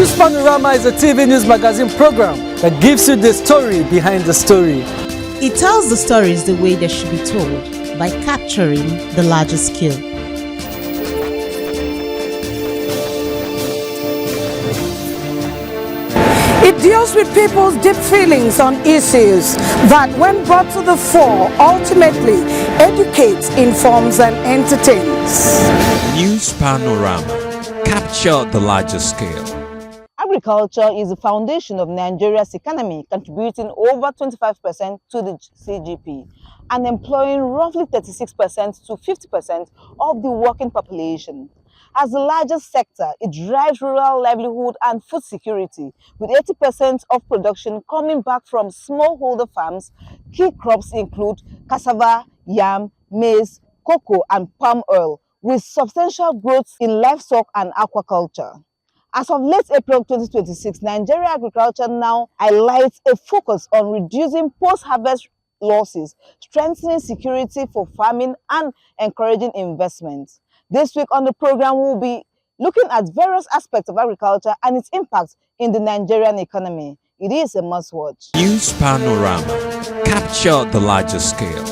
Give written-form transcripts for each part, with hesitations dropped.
News Panorama is a TV news magazine program that gives you the story behind the story. It tells the stories the way they should be told by capturing the larger scale. It deals with people's deep feelings on issues that, when brought to the fore, ultimately educates, informs, and entertains. News Panorama. Capture the larger scale. Agriculture is the foundation of Nigeria's economy, contributing over 25% to the CGP and employing roughly 36% to 50% of the working population. As the largest sector, it drives rural livelihood and food security, with 80% of production coming back from smallholder farms. Key crops include cassava, yam, maize, cocoa, and palm oil, with substantial growth in livestock and aquaculture. As of late April 2026, Nigeria agriculture now highlights a focus on reducing post-harvest losses, strengthening security for farming, and encouraging investment. This week on the program, we'll be looking at various aspects of agriculture and its impact in the Nigerian economy. It is a must-watch. News Panorama. Capture the larger scale.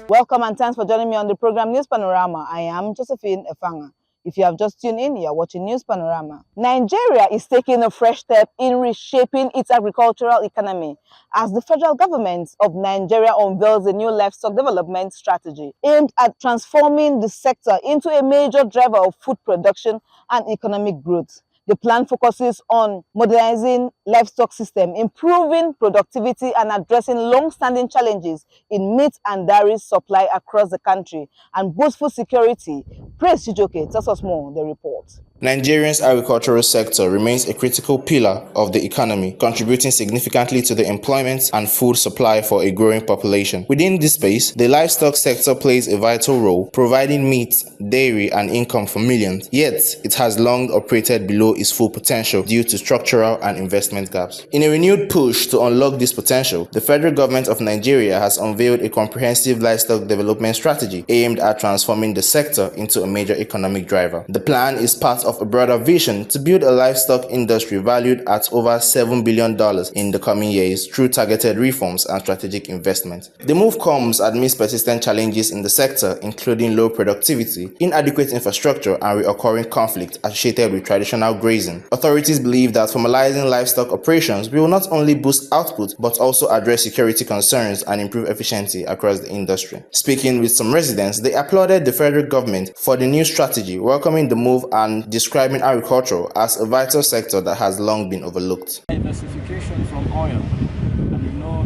Welcome and thanks for joining me on the program News Panorama. I am Josephine Efanga. If you have just tuned in, you are watching News Panorama. Nigeria is taking a fresh step in reshaping its agricultural economy as the federal government of Nigeria unveils a new livestock development strategy aimed at transforming the sector into a major driver of food production and economic growth. The plan focuses on modernizing livestock system, improving productivity, and addressing long-standing challenges in meat and dairy supply across the country and boost food security. Praise Chijoke tells us more in the report. Nigeria's agricultural sector remains a critical pillar of the economy, contributing significantly to the employment and food supply for a growing population. Within this space, the livestock sector plays a vital role, providing meat, dairy, and income for millions. Yet, it has long operated below its full potential due to structural and investment gaps. In a renewed push to unlock this potential, the federal government of Nigeria has unveiled a comprehensive livestock development strategy aimed at transforming the sector into a major economic driver. The plan is part of a broader vision to build a livestock industry valued at over $7 billion in the coming years through targeted reforms and strategic investment. The move comes amidst persistent challenges in the sector, including low productivity, inadequate infrastructure, and recurring conflict associated with traditional grazing. Authorities believe that formalizing livestock operations will not only boost output but also address security concerns and improve efficiency across the industry. Speaking with some residents, they applauded the federal government for the new strategy, welcoming the move and describing agriculture as a vital sector that has long been overlooked. Diversification from oil, and you know,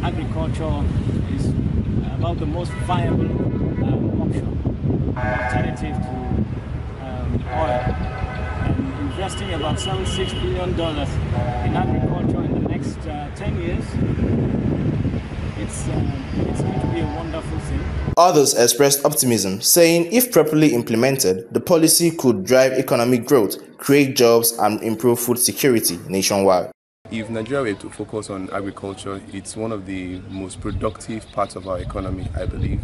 agriculture is about the most viable option, alternative to oil. And investing about $76 billion in agriculture in the next 10 years, it's going to be a wonderful thing. Others expressed optimism, saying if properly implemented, the policy could drive economic growth, create jobs, and improve food security nationwide. If Nigeria were to focus on agriculture, it's one of the most productive parts of our economy, I believe.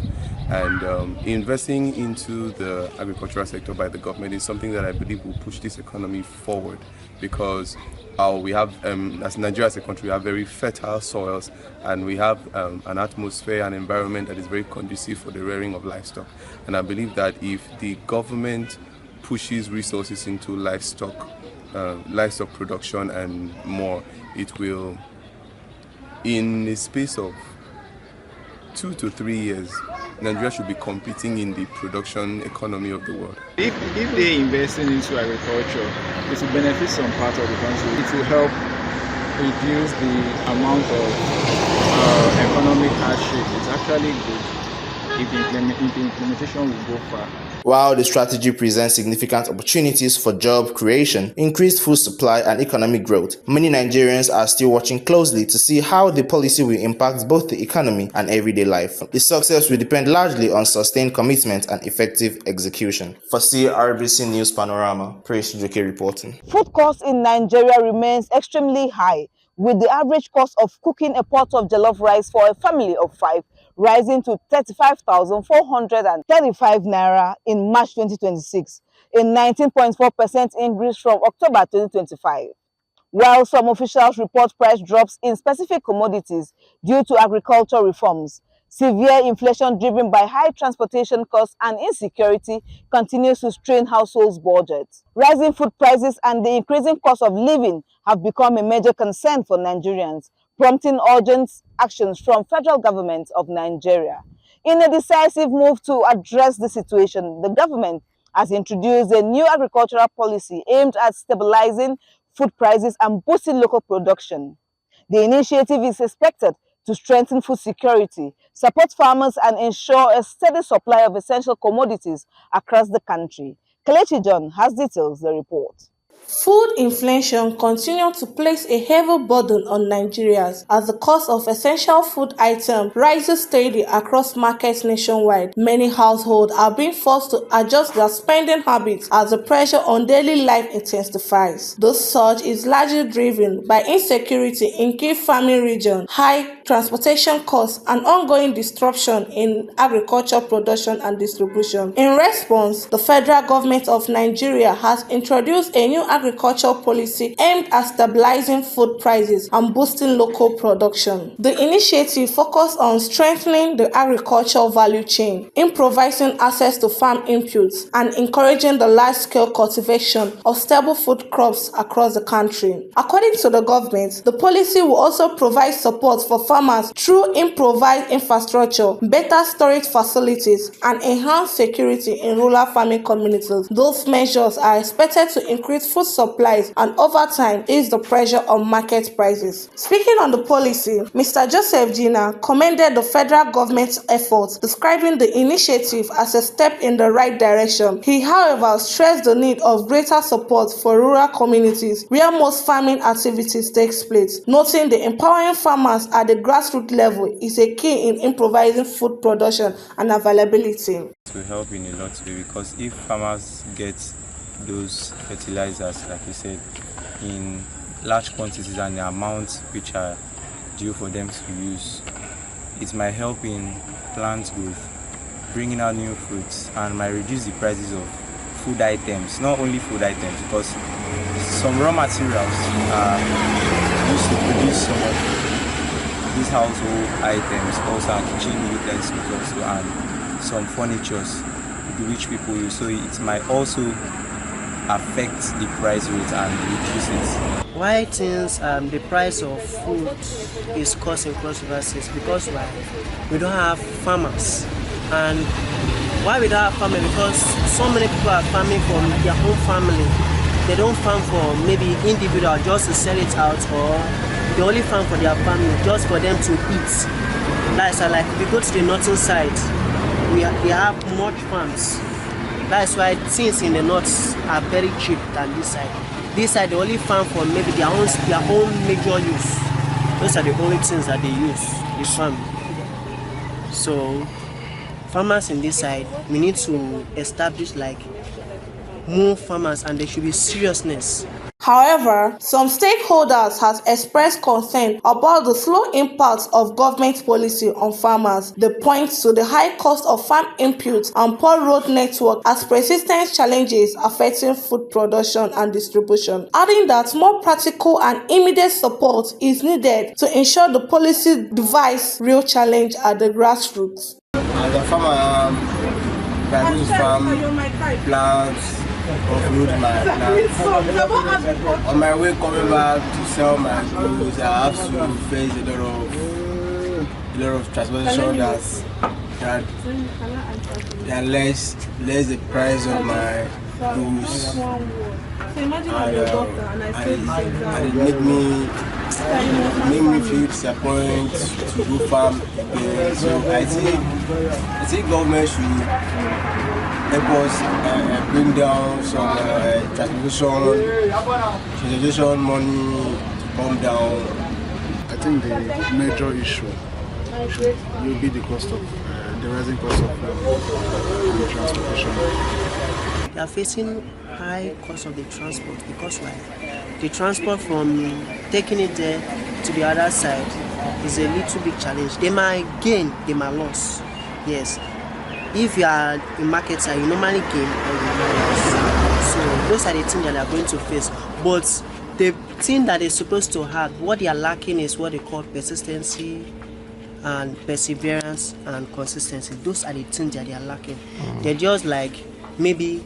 And investing into the agricultural sector by the government is something that I believe will push this economy forward, because we have, as Nigeria as a country, we have very fertile soils, and we have an atmosphere and environment that is very conducive for the rearing of livestock. And I believe that if the government pushes resources into livestock production and more, it will, in the space of 2 to 3 years, Nigeria should be competing in the production economy of the world. If they invest into agriculture, it will benefit some part of the country. It will help reduce the amount of economic hardship. It's actually good if the implementation will go far. While the strategy presents significant opportunities for job creation, increased food supply, and economic growth, many Nigerians are still watching closely to see how the policy will impact both the economy and everyday life. The success will depend largely on sustained commitment and effective execution. For CRBC News Panorama, Praise Chijoke reporting. Food costs in Nigeria remains extremely high, with the average cost of cooking a pot of jollof rice for a family of 5 rising to 35,435 naira in March 2026, a 19.4% increase from October 2025. While some officials report price drops in specific commodities due to agricultural reforms, severe inflation driven by high transportation costs and insecurity continues to strain households' budgets. Rising food prices and the increasing cost of living have become a major concern for Nigerians, prompting urgent actions from federal government of Nigeria. In a decisive move to address the situation, the government has introduced a new agricultural policy aimed at stabilizing food prices and boosting local production. The initiative is expected to strengthen food security, support farmers, and ensure a steady supply of essential commodities across the country. Kelechi John has details the report. Food inflation continues to place a heavy burden on Nigerians as the cost of essential food items rises steadily across markets nationwide. Many households are being forced to adjust their spending habits as the pressure on daily life intensifies. This surge is largely driven by insecurity in key farming regions, high transportation costs, and ongoing disruption in agricultural production and distribution. In response, the federal government of Nigeria has introduced a new agricultural policy aimed at stabilizing food prices and boosting local production. The initiative focuses on strengthening the agricultural value chain, improvising access to farm inputs, and encouraging the large-scale cultivation of stable food crops across the country. According to the government, the policy will also provide support for farmers through improvised infrastructure, better storage facilities, and enhanced security in rural farming communities. Those measures are expected to increase food supplies and over time ease the pressure on market prices. Speaking on the policy, Mr. Joseph Gina commended the federal government's efforts, describing the initiative as a step in the right direction. He, however, stressed the need of greater support for rural communities where most farming activities take place, noting the empowering farmers at the grassroots level is a key in improvising food production and availability. It will help in a lot today because if farmers get those fertilizers, like you said, in large quantities and the amounts which are due for them to use, it might help in plant growth, bringing out new fruits, and might reduce the prices of food items, not only food items, because some raw materials are used to produce some of these household items, also and kitchen utensils also, and some furnitures which people use, so it might also affect the price rate and reduce it. Why things the price of food is causing controversies because we don't have farmers, and why we don't have farmers because so many people are farming from their own family. They don't farm for maybe individual just to sell it out, or they only farm for their family just for them to eat. That's like if you go to the northern side, they have much farms. That's why things in the north are very cheap than this side. This side they only farm for maybe their own major use. Those are the only things that they use, the farm. So farmers in this side, we need to establish like more farmers, and there should be seriousness. However, some stakeholders have expressed concern about the slow impact of government policy on farmers. They point to the high cost of farm inputs and poor road network as persistent challenges affecting food production and distribution, adding that more practical and immediate support is needed to ensure the policy device real challenge at the grassroots. As a farmer, I use farm plants. Offload my plants. On my way coming back to sell my goods, I have to face a lot of transportation that less the price of my goods, and it made me feel disappointed to go farm again. So I think government should help us bring down some transportation money to come down. I think the major issue will be the cost of the rising cost of transportation. They are facing high cost of the transport because the transport from taking it there to the other side is a little bit challenge. They might gain, they might lose. Yes. If you are a marketer, you normally gain or you normally lose. So those are the things that they are going to face. But the thing that they're supposed to have, what they are lacking is what they call persistency and perseverance and consistency. Those are the things that they are lacking. They're just like, maybe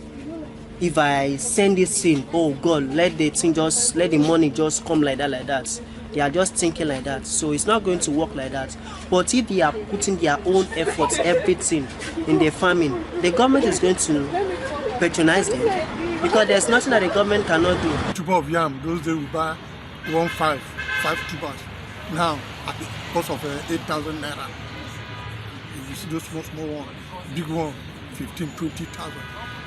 if I send this thing, oh God, let the money just come like that. They are just thinking like that. So it's not going to work like that. But if they are putting their own efforts, everything in their farming, the government is going to patronize them, because there's nothing that the government cannot do. Tuber of yam, those days we buy 5 tubers. Now, at the cost of 8,000 naira. You see those small ones, big one, 15, 20,000.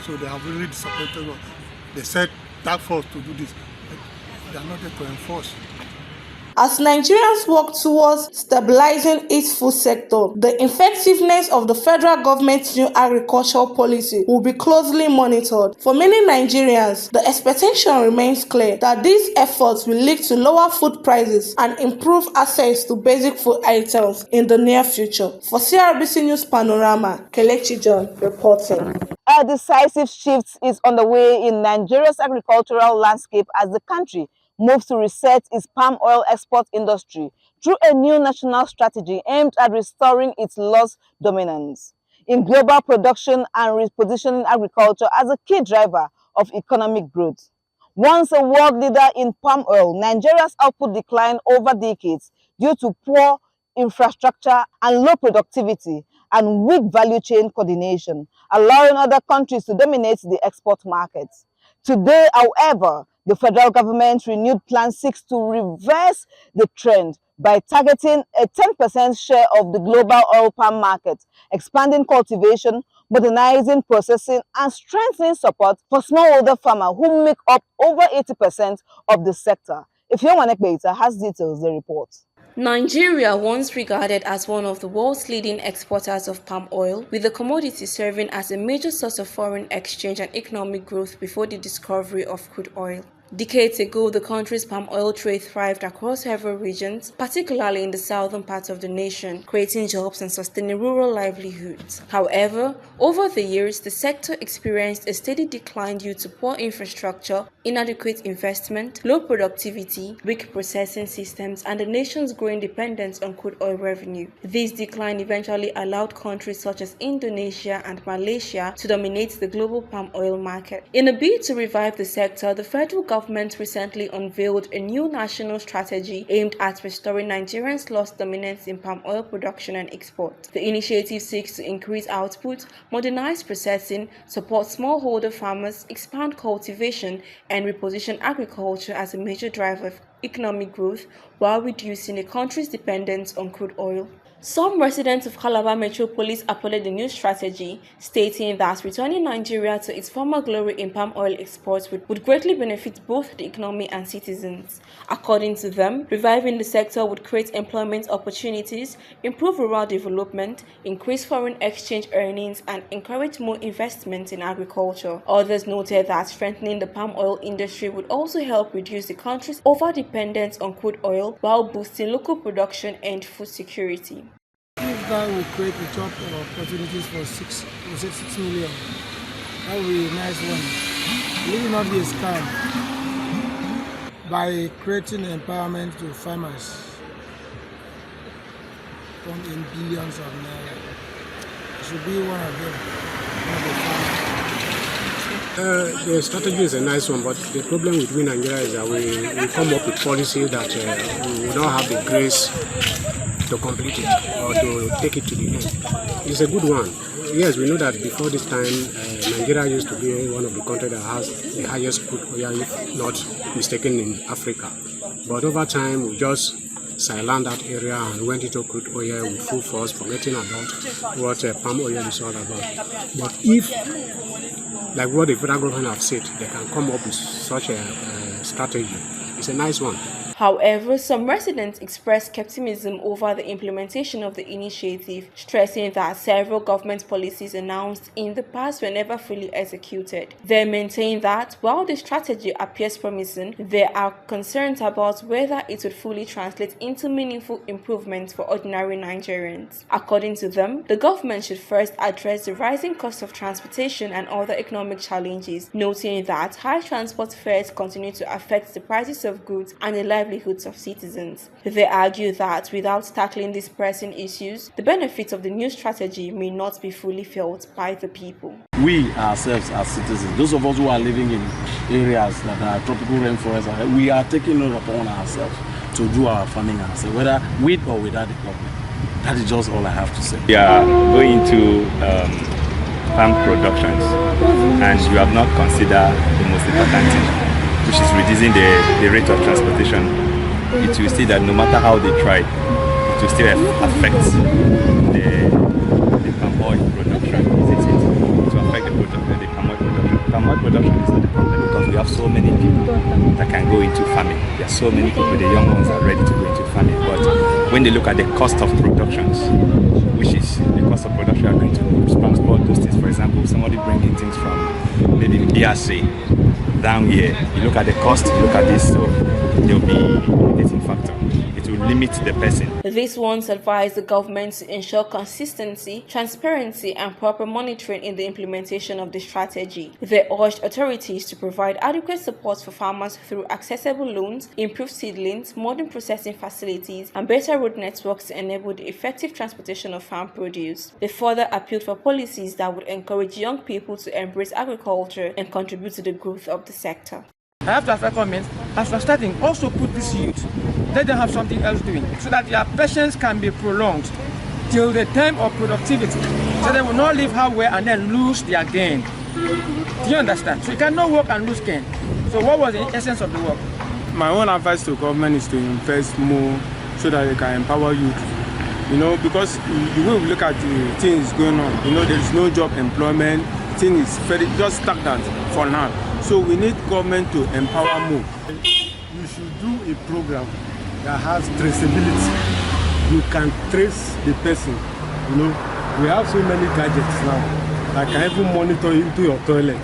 So they have really disappointed us. They said that for us to do this, but they are not there to enforce. As Nigerians work towards stabilizing its food sector, the effectiveness of the federal government's new agricultural policy will be closely monitored. For many Nigerians, the expectation remains clear that these efforts will lead to lower food prices and improve access to basic food items in the near future. For CRBC News Panorama, Kelechi John reporting. A decisive shift is underway in Nigeria's agricultural landscape as the country moves to reset its palm oil export industry through a new national strategy aimed at restoring its lost dominance in global production and repositioning agriculture as a key driver of economic growth. Once a world leader in palm oil, Nigeria's output declined over decades due to poor infrastructure and low productivity and weak value chain coordination, allowing other countries to dominate the export markets. Today, however, the federal government's renewed plan seeks to reverse the trend by targeting a 10% share of the global oil palm market, expanding cultivation, modernizing processing, and strengthening support for smallholder farmers who make up over 80% of the sector. If Yomanek Beita has details, the report. Nigeria, once regarded as one of the world's leading exporters of palm oil, with the commodity serving as a major source of foreign exchange and economic growth before the discovery of crude oil. Decades ago, the country's palm oil trade thrived across several regions, particularly in the southern parts of the nation, creating jobs and sustaining rural livelihoods. However, over the years, the sector experienced a steady decline due to poor infrastructure, inadequate investment, low productivity, weak processing systems, and the nation's growing dependence on crude oil revenue. This decline eventually allowed countries such as Indonesia and Malaysia to dominate the global palm oil market. In a bid to revive the sector, the federal government recently unveiled a new national strategy aimed at restoring Nigeria's lost dominance in palm oil production and export. The initiative seeks to increase output, modernize processing, support smallholder farmers, expand cultivation, and reposition agriculture as a major driver of economic growth while reducing the country's dependence on crude oil. Some residents of Calabar Metropolis applauded the new strategy, stating that returning Nigeria to its former glory in palm oil exports would greatly benefit both the economy and citizens. According to them, reviving the sector would create employment opportunities, improve rural development, increase foreign exchange earnings, and encourage more investment in agriculture. Others noted that strengthening the palm oil industry would also help reduce the country's over-dependence on crude oil while boosting local production and food security. If that will create a job opportunities for 6 million, that will be a nice one. It will not be a scam. By creating empowerment to farmers in billions of naira, it should be one of them. The strategy is a nice one, but the problem with we Nigeria is that we come up with policy that we will not have the grace to complete it or to take it to the end. It's a good one. Yes, we know that before this time, Nigeria used to be one of the countries that has the highest crude oil, if not mistaken, in Africa. But over time, we just sidelined that area and went into crude oil with full force, forgetting about what palm oil is all about. But if, like what the federal government have said, they can come up with such a strategy, it's a nice one. However, some residents expressed skepticism over the implementation of the initiative, stressing that several government policies announced in the past were never fully executed. They maintain that while the strategy appears promising, there are concerns about whether it would fully translate into meaningful improvements for ordinary Nigerians. According to them, the government should first address the rising cost of transportation and other economic challenges, noting that high transport fares continue to affect the prices of goods and the livelihoods of citizens. They argue that without tackling these pressing issues, the benefits of the new strategy may not be fully felt by the people. We ourselves as citizens, those of us who are living in areas that are tropical rainforests, we are taking it upon ourselves to do our farming ourselves, whether with or without the government. That is just all I have to say. We are going to farm productions, and you have not considered the most important thing, which is reducing the rate of transportation. It will see that no matter how they try, it will still affect the palm oil production. It will affect the palm oil production. Palm oil production is not the problem because we have so many people that can go into farming. There are so many people, the young ones are ready to go into farming. But when they look at the cost of productions, which is the cost of production, are going to transport those things. For example, somebody bringing things from maybe DRC down here, you look at the cost, you look at this, so there will be a limiting factor. It will limit the person. These ones advise the government to ensure consistency, transparency, and proper monitoring in the implementation of the strategy. They urged authorities to provide adequate support for farmers through accessible loans, improved seedlings, modern processing facilities, and better road networks to enable the effective transportation of farm produce. They further appealed for policies that would encourage young people to embrace agriculture and contribute to the growth of the sector. I have to ask government, as for starting, also put this youth, let them have something else doing, so that their patience can be prolonged till the time of productivity, so they will not live halfway and then lose their gain. Do you understand? So you cannot work and lose gain. So what was the essence of the work? My own advice to government is to invest more so that they can empower youth. You know, because the way we look at the things going on, you know, there is no job employment, things is very just stagnant for now. So we need government to empower more. You should do a program that has traceability. You can trace the person. You know, we have so many gadgets now that can even monitor into your toilet,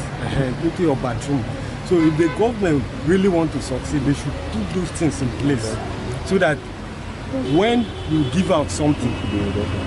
into your bathroom. So if the government really want to succeed, they should put those things in place so that when you give out something,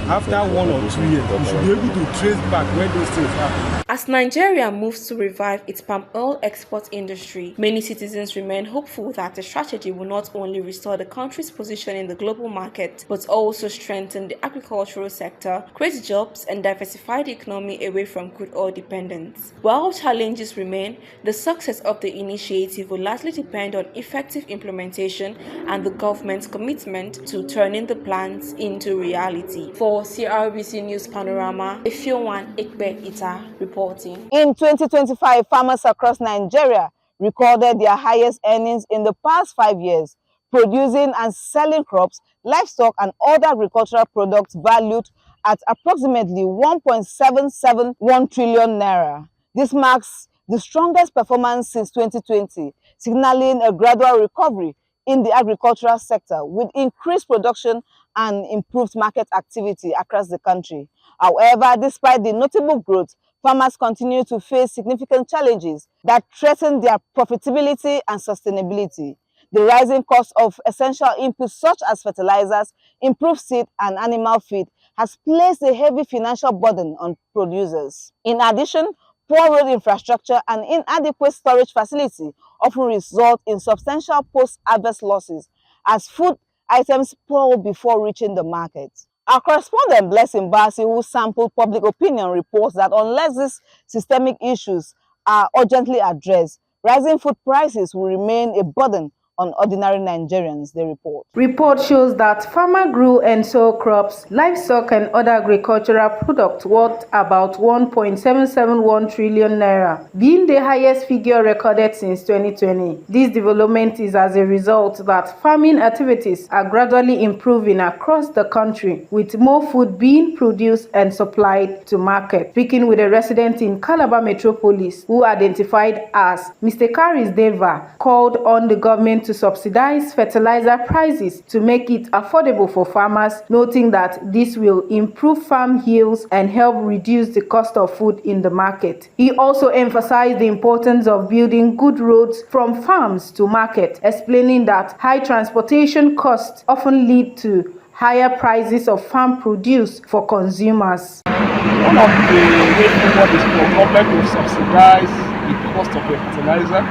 after 1 or 2 years, you should be able to trace back where those things are. As Nigeria moves to revive its palm oil export industry, many citizens remain hopeful that the strategy will not only restore the country's position in the global market, but also strengthen the agricultural sector, create jobs, and diversify the economy away from crude oil dependence. While challenges remain, the success of the initiative will largely depend on effective implementation and the government's commitment to turning the plans into reality. For CRBC News Panorama, Efiowan Ekbe-Ita reporting. In 2025, farmers across Nigeria recorded their highest earnings in the past 5 years, producing and selling crops, livestock, and other agricultural products valued at approximately 1.771 trillion naira. This marks the strongest performance since 2020, signaling a gradual recovery in the agricultural sector with increased production and improved market activity across the country. However, despite the notable growth, farmers continue to face significant challenges that threaten their profitability and sustainability. The rising cost of essential inputs such as fertilizers, improved seed, and animal feed has placed a heavy financial burden on producers. In addition, poor road infrastructure and inadequate storage facility often result in substantial post-harvest losses as food items spoil before reaching the market. Our correspondent Blessing Basi, who sampled public opinion, reports that unless these systemic issues are urgently addressed, rising food prices will remain a burden on ordinary Nigerians, they report. Report shows that farmer grew and sold crops, livestock, and other agricultural products worth about 1.771 trillion naira, being the highest figure recorded since 2020. This development is as a result that farming activities are gradually improving across the country, with more food being produced and supplied to market. Speaking with a resident in Calabar Metropolis, who identified as Mr. Karis Deva, called on the government to subsidize fertilizer prices to make it affordable for farmers, noting that this will improve farm yields and help reduce the cost of food in the market. He also emphasized the importance of building good roads from farms to market, explaining that high transportation costs often lead to higher prices of farm produce for consumers. One of the ways forward is for government to subsidize the cost of the fertilizer.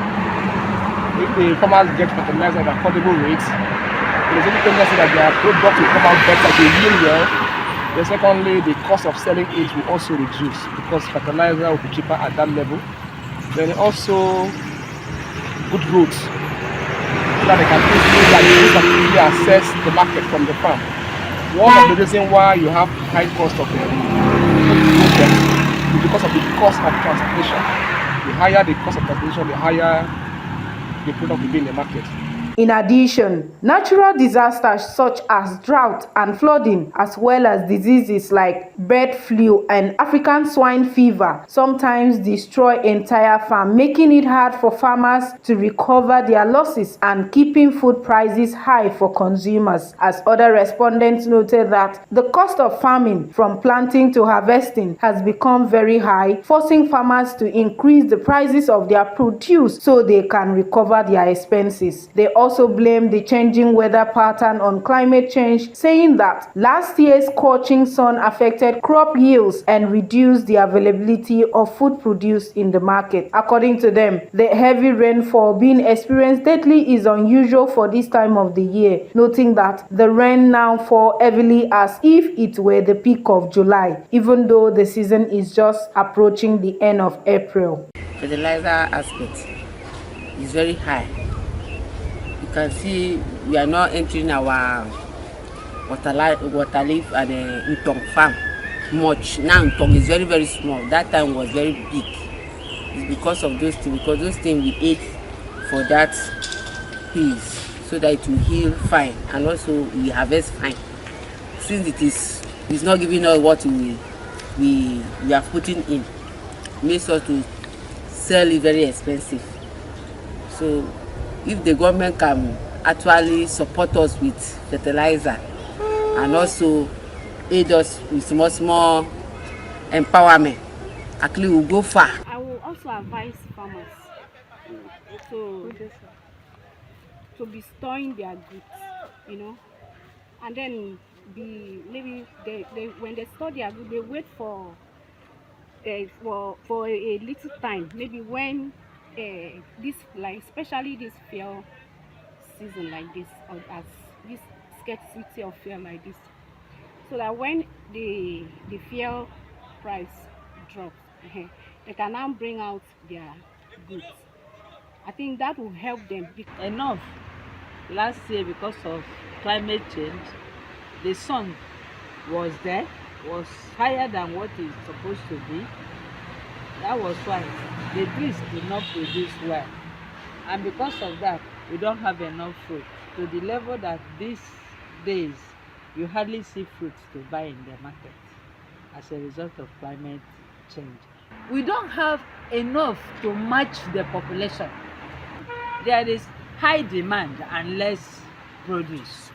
If the farmers get fertilizer at affordable rates, there is any tendency that their product will come out better, they yield well. Then secondly, the cost of selling it will also reduce because fertilizer will be cheaper at that level. Then also good roads, so that they can easily access the market from the farm. One of the reasons why you have high cost of the product is because of the cost of transportation. The higher the cost of transportation, the higher the product will be in the market. In addition, natural disasters such as drought and flooding, as well as diseases like bird flu and African swine fever, sometimes destroy entire farms, making it hard for farmers to recover their losses and keeping food prices high for consumers. As other respondents noted that the cost of farming, from planting to harvesting, has become very high, forcing farmers to increase the prices of their produce so they can recover their expenses. They also blamed the changing weather pattern on climate change, saying that last year's scorching sun affected crop yields and reduced the availability of food produce in the market. According to them, the heavy rainfall being experienced lately is unusual for this time of the year, noting that the rain now falls heavily as if it were the peak of July, even though the season is just approaching the end of April. Fertilizer aspect is very high. You can see we are now entering our water leaf and Ntong farm much. Now Ntong is very, very small. That time was very big. It's because of those things, we ate for that piece so that it will heal fine and also we harvest fine. Since it's not giving us what we are putting in, it makes us to sell it very expensive. So if the government can actually support us with fertilizer and also aid us with small empowerment, actually we'll go far. I will also advise farmers to be storing their goods, and then maybe when they store their goods, they wait for a little time, maybe when especially this fuel season like this, or as this scarcity of fuel like this, so that when the fuel price drops, they can now bring out their goods. I think that will help them. Enough. Last year, because of climate change, the sun was higher than what it's supposed to be. That was why the trees did not produce well. And because of that, we don't have enough fruit to the level that these days you hardly see fruits to buy in the market as a result of climate change. We don't have enough to match the population. There is high demand and less produce.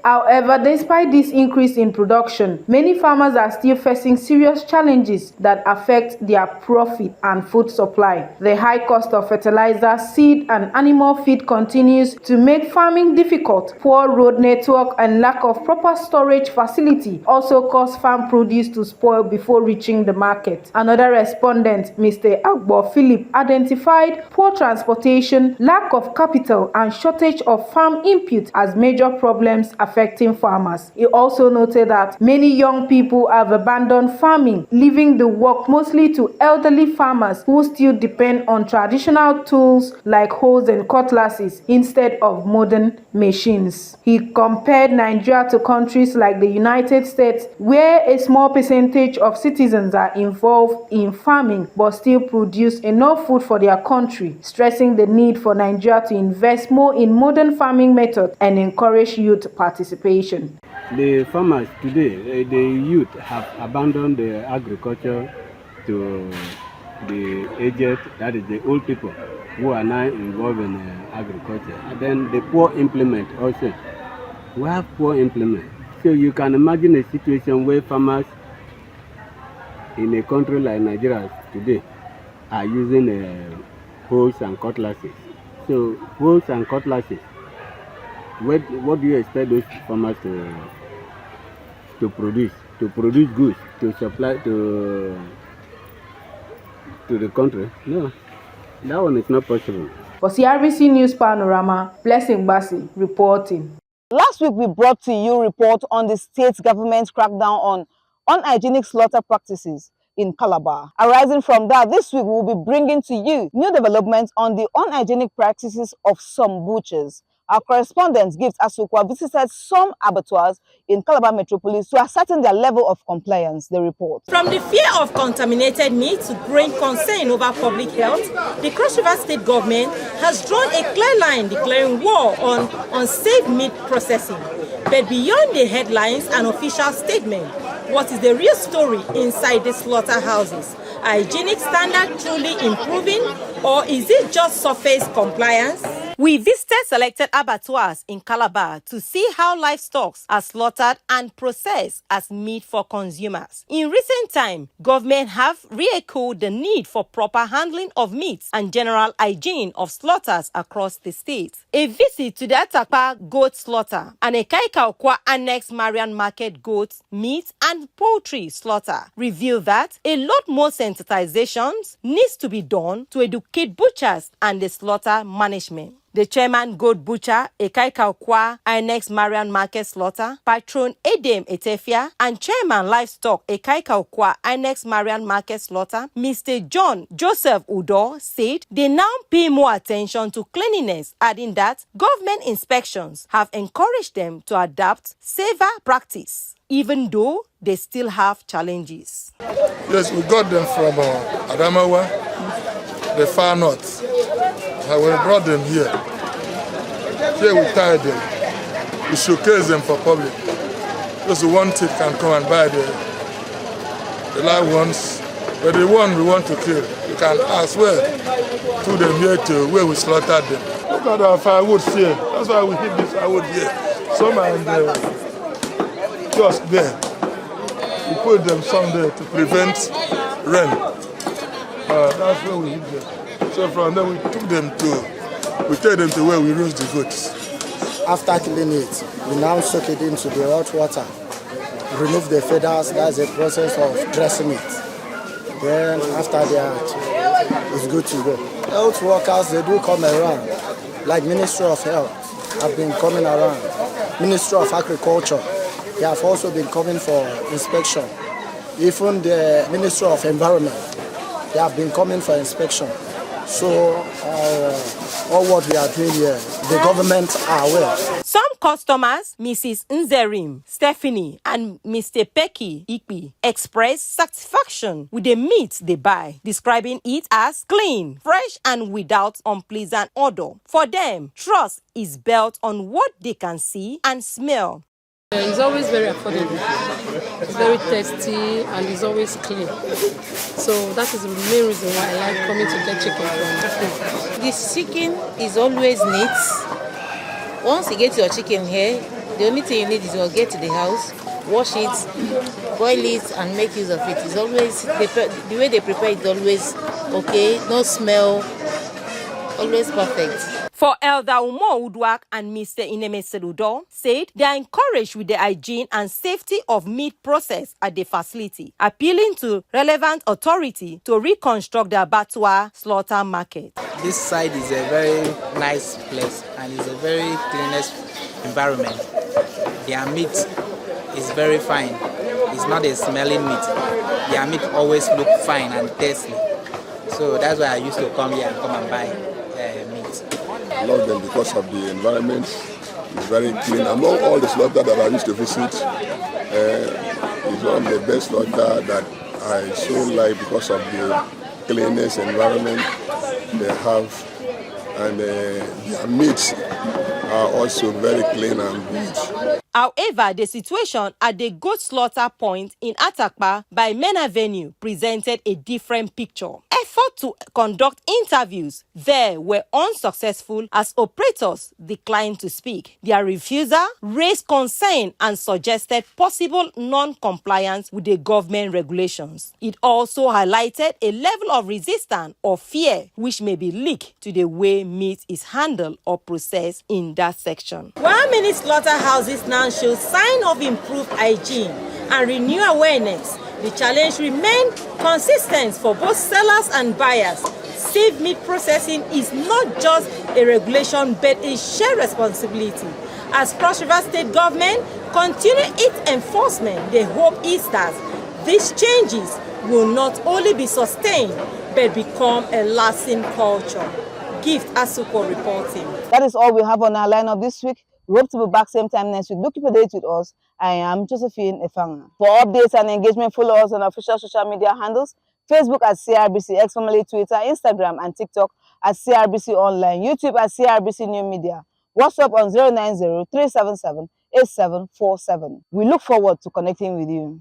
However, despite this increase in production, many farmers are still facing serious challenges that affect their profit and food supply. The high cost of fertilizer, seed, and animal feed continues to make farming difficult. Poor road network and lack of proper storage facility also cause farm produce to spoil before reaching the market. Another respondent, Mr. Agbo Philip, identified poor transportation, lack of capital, and shortage of farm inputs as major problems affecting farmers. He also noted that many young people have abandoned farming, leaving the work mostly to elderly farmers who still depend on traditional tools like hoes and cutlasses instead of modern machines. He compared Nigeria to countries like the United States, where a small percentage of citizens are involved in farming but still produce enough food for their country, stressing the need for Nigeria to invest more in modern farming methods and encourage youth participation. The farmers today, the youth have abandoned the agriculture to the aged, that is the old people. who are now involved in agriculture. And then the poor implement also. We have poor implement. So you can imagine a situation where farmers in a country like Nigeria today are using hoes and cutlasses. So hoes and cutlasses, what do you expect those farmers to produce? To produce goods, to supply to the country? No, that one is not possible. For CRBC News Panorama, Blessing Bassi reporting. Last week, we brought to you a report on the state government's crackdown on unhygienic slaughter practices in Calabar. Arising from that, this week we will be bringing to you new developments on the unhygienic practices of some butchers. Our correspondent Gift Asukwa visited some abattoirs in Calabar metropolis to ascertain their level of compliance. The report. From the fear of contaminated meat to growing concern over public health, the Cross River State government has drawn a clear line declaring war on unsafe meat processing. But beyond the headlines and official statement, what is the real story inside the slaughterhouses? Are hygienic standards truly improving, or is it just surface compliance? We visited selected abattoirs in Calabar to see how livestock are slaughtered and processed as meat for consumers. In recent time, government have re-echoed the need for proper handling of meats and general hygiene of slaughters across the state. A visit to the Atakpa goat slaughter and a Kaikaokwa Annex Marian Market goat, meat and poultry slaughter revealed that a lot more sensitizations needs to be done to educate butchers and the slaughter management. The chairman goat butcher, Ekaikaokwa Inex Marian Market Slaughter, patron Edem Etefia, and chairman livestock Ekaikaokwa Inex Marian Market Slaughter, Mr. John Joseph Udo, said they now pay more attention to cleanliness, adding that government inspections have encouraged them to adapt safer practice, even though they still have challenges. Yes, we got them from Adamawa, the far north. And we brought them here. Here we tied them. We showcase them for public. Just the one thief can come and buy the live ones. But the one we want to kill, you can as well to them here to where we slaughtered them. Look at our firewood here. That's why we hid this firewood here. Some are in the kiosk there. We put them some there to prevent rain. That's where we hid them. So from there we take them to where we roast the goats. After killing it, we now soak it into the hot water, remove the feathers. That's the process of dressing it. Then after that, it's good to go. Health workers, they do come around, like Ministry of Health have been coming around. Ministry of Agriculture, they have also been coming for inspection. Even the Ministry of Environment, they have been coming for inspection. So all what we are doing here, the government are aware. Some customers, Mrs. Nzerim, Stephanie, and Mr. Peki Ikpi, express satisfaction with the meat they buy, describing it as clean, fresh, and without unpleasant odor. For them, trust is built on what they can see and smell. It's always very affordable, it's very tasty, and it's always clean. So that is the main reason why I like coming to get chicken from. This chicken is always neat. Once you get your chicken here, the only thing you need is to get to the house, wash it, boil it, and make use of it. It's always, the way they prepare it is always okay, no smell, always perfect. For Elder Umo Udwak and Mr. Ineme Seludo said they are encouraged with the hygiene and safety of meat process at the facility, appealing to relevant authority to reconstruct the abattoir slaughter market. This site is a very nice place and it's a very cleanest environment. Their meat is very fine. It's not a smelling meat. Their meat always look fine and tasty. So that's why I used to come here and come and buy meat. I love them because of the environment. It's very clean. Among all the slaughter that I used to visit, it's one of the best slaughter that I so like because of the cleanest environment they have, and their meats are also very clean and good. However, the situation at the goat slaughter point in Atakpa by Main Avenue presented a different picture. Efforts to conduct interviews there were unsuccessful as operators declined to speak. Their refusal raised concern and suggested possible non-compliance with the government regulations. It also highlighted a level of resistance or fear which may be linked to the way meat is handled or processed in that section. While many slaughterhouses now show signs of improved hygiene and renewed awareness, the challenge remains consistent for both sellers and buyers. Safe meat processing is not just a regulation but a shared responsibility. As Cross River State government continue its enforcement, the hope is that these changes will not only be sustained but become a lasting culture. Gift Asuko reporting. That is all we have on our lineup this week. We hope to be back same time next week. Do keep a date with us. I am Josephine Efanga. For updates and engagement, follow us on official social media handles: Facebook at CRBC, X formerly Twitter, Instagram and TikTok at CRBC Online, YouTube at CRBC New Media, WhatsApp on 090-377-8747. We look forward to connecting with you.